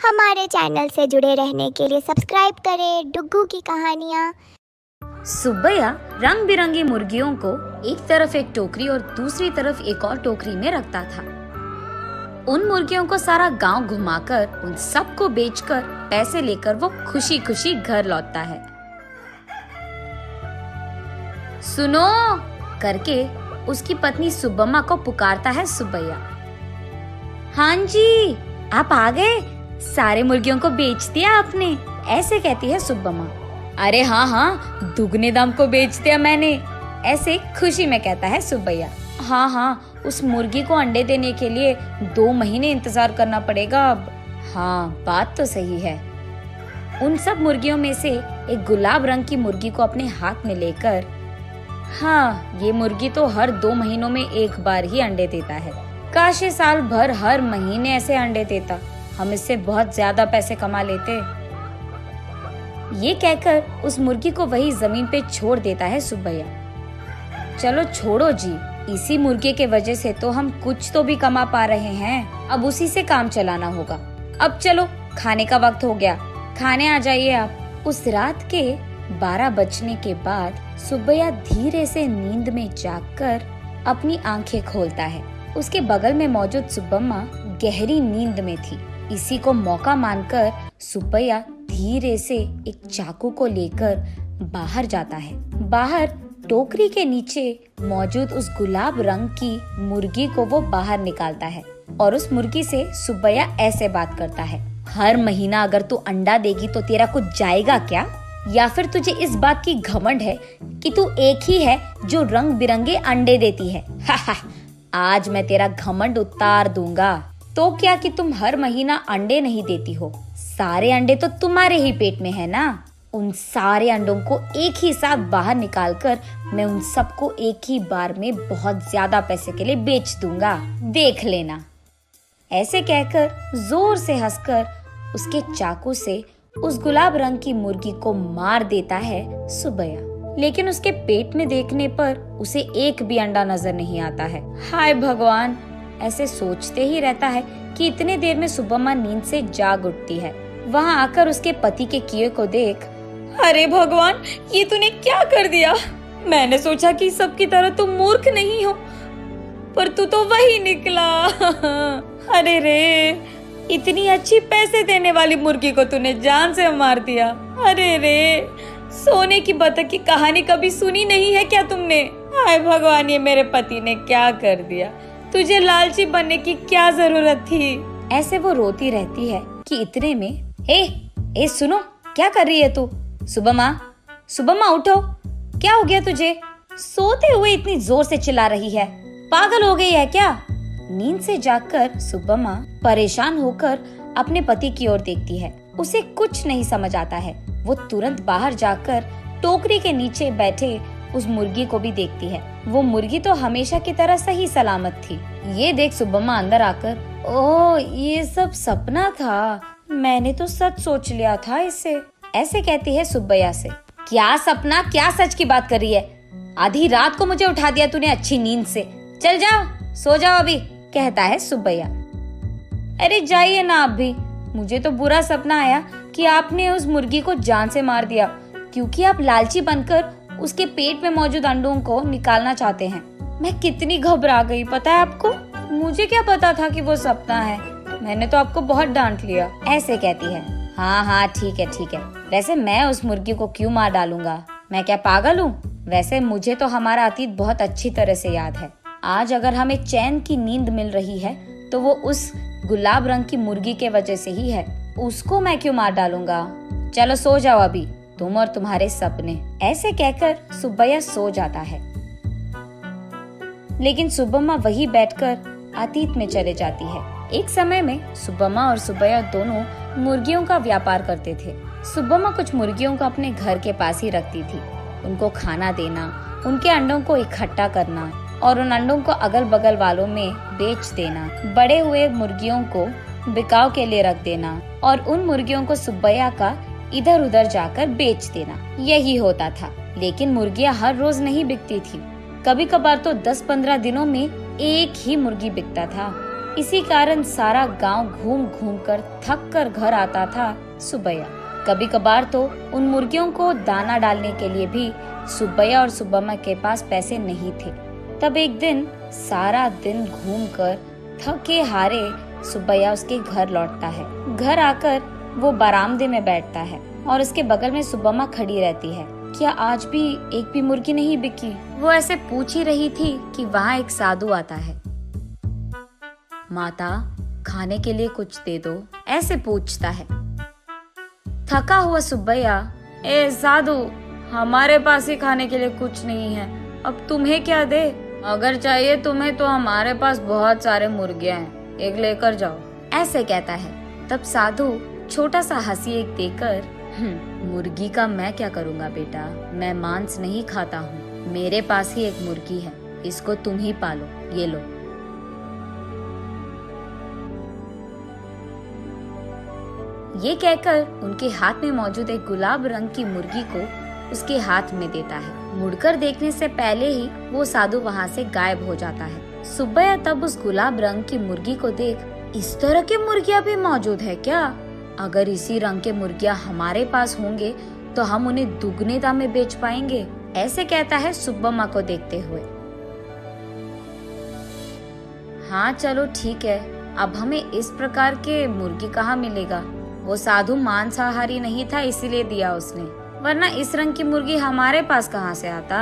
हमारे चैनल से जुड़े रहने के लिए सब्सक्राइब करें डुग्गू की कहानियाँ। सुब्बैया रंग बिरंगी मुर्गियों को एक तरफ एक टोकरी और दूसरी तरफ एक और टोकरी में रखता था। उन मुर्गियों को सारा गांव घुमाकर उन सबको बेचकर पैसे लेकर वो खुशी खुशी घर लौटता है। सुनो करके उसकी पत्नी सुब्बम्मा को पुकारता है सुब्बैया। हाँ जी, आप आ गए, सारे मुर्गियों को बेच दिया आपने, ऐसे कहती है सुब्बम्मा। अरे हाँ, दुगने दाम को बेच दिया मैंने, ऐसे खुशी में कहता है सुब्बैया। हाँ, उस मुर्गी को अंडे देने के लिए 2 महीने इंतजार करना पड़ेगा अब। हाँ, बात तो सही है। उन सब मुर्गियों में से एक गुलाब रंग की मुर्गी को अपने हाथ में लेकर, हाँ, ये मुर्गी तो हर 2 महीनों में एक बार ही अंडे देता है। काश ये साल भर हर महीने ऐसे अंडे देता, हम इससे बहुत ज्यादा पैसे कमा लेते। ये कहकर उस मुर्गी को वही जमीन पे छोड़ देता है सुब्बैया। चलो छोड़ो जी, इसी मुर्गे के वजह से तो हम कुछ तो भी कमा पा रहे हैं, अब उसी से काम चलाना होगा। अब चलो, खाने का वक्त हो गया, खाने आ जाइए आप। उस रात के 12 बजने के बाद सुब्बैया धीरे से नींद में जागकर अपनी आंखें खोलता है। उसके बगल में मौजूद सुब्बम्मा गहरी नींद में थी। इसी को मौका मानकर सुब्बैया धीरे से एक चाकू को लेकर बाहर जाता है। बाहर टोकरी के नीचे मौजूद उस गुलाब रंग की मुर्गी को वो बाहर निकालता है और उस मुर्गी से सुब्बैया ऐसे बात करता है। हर महीना अगर तू अंडा देगी तो तेरा कुछ जाएगा क्या? या फिर तुझे इस बात की घमंड है कि तू एक ही है जो रंग बिरंगे अंडे देती है? आज मैं तेरा घमंड उतार दूंगा। तो क्या कि तुम हर महीना अंडे नहीं देती हो, सारे अंडे तो तुम्हारे ही पेट में है ना। उन सारे अंडों को एक ही साथ बाहर निकालकर मैं उन सबको एक ही बार में बहुत ज्यादा पैसे के लिए बेच दूंगा, देख लेना। ऐसे कहकर जोर से हंसकर उसके चाकू से उस गुलाब रंग की मुर्गी को मार देता है सुब्बैया। लेकिन उसके पेट में देखने पर उसे एक भी अंडा नजर नहीं आता है। हाय भगवान, ऐसे सोचते ही रहता है कि इतने देर में सुब्बम्मा नींद से जाग उठती है। वहाँ आकर उसके पति के किए को देख, अरे भगवान, ये तूने क्या कर दिया? मैंने सोचा कि सबकी तरह तुम मूर्ख नहीं हो, पर तू तो वही निकला। अरे रे, इतनी अच्छी पैसे देने वाली मुर्गी को तूने जान से मार दिया। अरे रे, सोने की बतख की कहानी कभी सुनी नहीं है क्या तुमने? हाय भगवान, ये मेरे पति ने क्या कर दिया? तुझे लालची बनने की क्या जरूरत थी? ऐसे वो रोती रहती है कि इतने में ए सुनो, क्या कर रही है तू? सुब्बम्मा उठो, क्या हो गया तुझे? सोते हुए इतनी जोर से चिल्ला रही है, पागल हो गई है क्या? नींद से जागकर सुब्बम्मा परेशान होकर अपने पति की ओर देखती है। उसे कुछ नहीं समझ आता है। वो तुरंत बाहर जाकर टोकरी के नीचे बैठे उस मुर्गी को भी देखती है। वो मुर्गी तो हमेशा की तरह सही सलामत थी। ये देख सुब्बम्मा अंदर आकर, ओह, ये सब सपना था, मैंने तो सच सोच लिया था इससे, ऐसे कहती है सुब्बैया से। क्या सपना, क्या सच की बात कर रही है? आधी रात को मुझे उठा दिया तूने अच्छी नींद से। चल जाओ, सो जाओ अभी, कहता है सुब्बैया। अरे जाइए ना आप भी, मुझे तो बुरा सपना आया कि आपने उस मुर्गी को जान से मार दिया, क्योंकि आप लालची बनकर उसके पेट में मौजूद अंडों को निकालना चाहते हैं। मैं कितनी घबरा गई पता है आपको? मुझे क्या पता था कि वो सपना है, मैंने तो आपको बहुत डांट लिया, ऐसे कहती है। हाँ, ठीक है। वैसे मैं उस मुर्गी को क्यों मार डालूंगा, मैं क्या पागल हूँ? वैसे मुझे तो हमारा अतीत बहुत अच्छी तरह से याद है। आज अगर हमें चैन की नींद मिल रही है तो वो उस गुलाब रंग की मुर्गी के वजह से ही है, उसको मैं क्यों मार डालूंगा? चलो सो जाओ अभी, तुम और तुम्हारे सपने, ऐसे कहकर सुब्बैया सो जाता है। लेकिन सुब्बम्मा वही बैठकर अतीत में चले जाती है। एक समय में सुब्बम्मा और सुब्बैया दोनों मुर्गियों का व्यापार करते थे। सुब्बम्मा कुछ मुर्गियों को अपने घर के पास ही रखती थी। उनको खाना देना, उनके अंडों को इकट्ठा करना और उन अंडों को अगल बगल वालों में बेच देना, बड़े हुए मुर्गियों को बिकाव के लिए रख देना और उन मुर्गियों को सुब्बैया का इधर उधर जाकर बेच देना, यही होता था। लेकिन मुर्गियां हर रोज नहीं बिकती थी, कभी कभार तो 10-15 दिनों में एक ही मुर्गी बिकता था। इसी कारण सारा गांव घूम घूम कर थक कर घर आता था सुब्बैया। कभी कभार तो उन मुर्गियों को दाना डालने के लिए भी सुब्बैया और सुब्बम्मा के पास पैसे नहीं थे। तब एक दिन सारा दिन घूमकर थके हारे सुब्बैया उसके घर लौटता है। घर आकर वो बरामदे में बैठता है और उसके बगल में सुब्बम्मा खड़ी रहती है। क्या आज भी एक भी मुर्गी नहीं बिकी? वो ऐसे पूछ ही रही थी कि वहाँ एक साधु आता है। माता, खाने के लिए कुछ दे दो, ऐसे पूछता है। थका हुआ सुब्बैया, ए साधु, हमारे पास ही खाने के लिए कुछ नहीं है, अब तुम्हें क्या दे? अगर चाहिए तुम्हें तो हमारे पास बहुत सारे मुर्गियां हैं, एक लेकर जाओ, ऐसे कहता है। तब साधु छोटा सा हंसी एक देकर, मुर्गी का मैं क्या करूँगा बेटा, मैं मांस नहीं खाता हूँ, मेरे पास ही एक मुर्गी है, इसको तुम ही पालो, ये लो। ये कहकर उनके हाथ में मौजूद एक गुलाब रंग की मुर्गी को उसके हाथ में देता है। मुड़कर देखने से पहले ही वो साधु वहाँ से गायब हो जाता है। सुब्बैया तब उस गुलाब रंग की मुर्गी को देख, इस तरह की मुर्गियाँ भी मौजूद है क्या? अगर इसी रंग के मुर्गियाँ हमारे पास होंगे तो हम उन्हें दुगने दाम में बेच पाएंगे, ऐसे कहता है सुब्बम्मा को देखते हुए। हाँ चलो ठीक है, अब हमें इस प्रकार के मुर्गी कहाँ मिलेगा? वो साधु मांसाहारी नहीं था इसीलिए दिया उसने, वरना इस रंग की मुर्गी हमारे पास कहाँ से आता?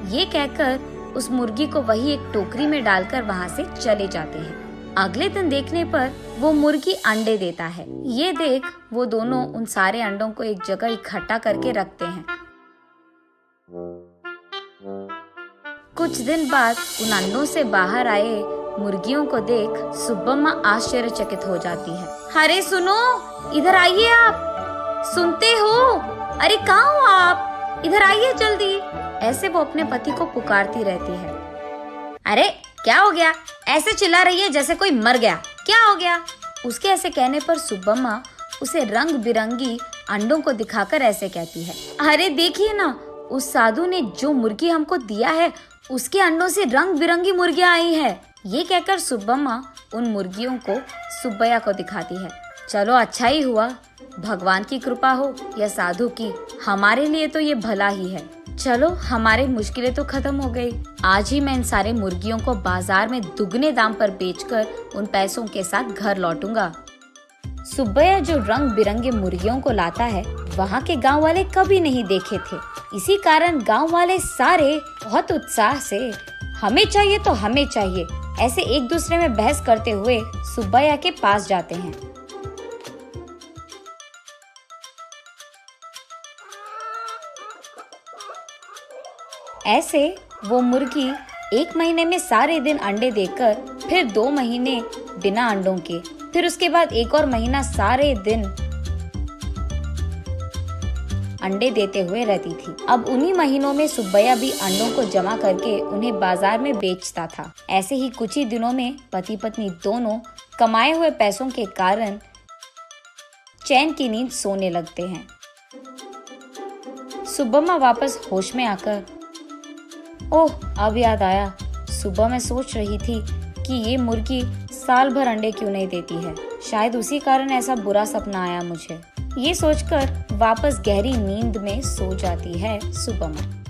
ये कहकर उस मुर्गी को वही एक टोकरी में डालकर वहाँ से चले जाते हैं। अगले दिन देखने पर वो मुर्गी अंडे देता है। ये देख वो दोनों उन सारे अंडों को एक जगह इकट्ठा करके रखते हैं। कुछ दिन बाद उन अंडों से बाहर आए मुर्गियों को देख सुब्बम्मा आश्चर्यचकित हो जाती है। अरे सुनो, इधर आइए आप, सुनते हो? अरे कहाँ हो आप? इधर आइए जल्दी, ऐसे वो अपने पति को पुकारती रहती है। अरे क्या हो गया? ऐसे चिल्ला रही है जैसे कोई मर गया, क्या हो गया? उसके ऐसे कहने पर सुब्बम्मा उसे रंग बिरंगी अंडों को दिखाकर ऐसे कहती है, अरे देखिए ना, उस साधु ने जो मुर्गी हमको दिया है उसके अंडों से रंग बिरंगी मुर्गियाँ आई है। ये कहकर सुब्बम्मा उन मुर्गियों को सुब्बैया को दिखाती है। चलो अच्छा ही हुआ, भगवान की कृपा हो या साधु की, हमारे लिए तो ये भला ही है। चलो हमारी मुश्किलें तो खत्म हो गई। आज ही मैं इन सारे मुर्गियों को बाजार में दुगने दाम पर बेचकर उन पैसों के साथ घर लौटूंगा। सुब्बैया जो रंग बिरंगे मुर्गियों को लाता है वहाँ के गांव वाले कभी नहीं देखे थे। इसी कारण गांव वाले सारे बहुत उत्साह से हमें चाहिए तो हमें चाहिए ऐसे एक दूसरे में बहस करते हुए सुब्बैया के पास जाते हैं। ऐसे वो मुर्गी 1 महीने में सारे दिन अंडे देकर, फिर 2 महीने बिना अंडों के, फिर उसके बाद 1 और महीना सारे दिन अंडे देते हुए रहती थी। अब उन्हीं महीनों में सुब्बैया भी अंडों को जमा करके उन्हें बाजार में बेचता था। ऐसे ही कुछ ही दिनों में पति पत्नी दोनों कमाए हुए पैसों के कारण चैन की नींद सोने लगते हैं। सुब्बम्मा वापस होश में आकर, ओह अब याद आया, सुबह मैं सोच रही थी कि ये मुर्गी साल भर अंडे क्यों नहीं देती है, शायद उसी कारण ऐसा बुरा सपना आया मुझे। ये सोचकर वापस गहरी नींद में सो जाती है सुब्बम्मा।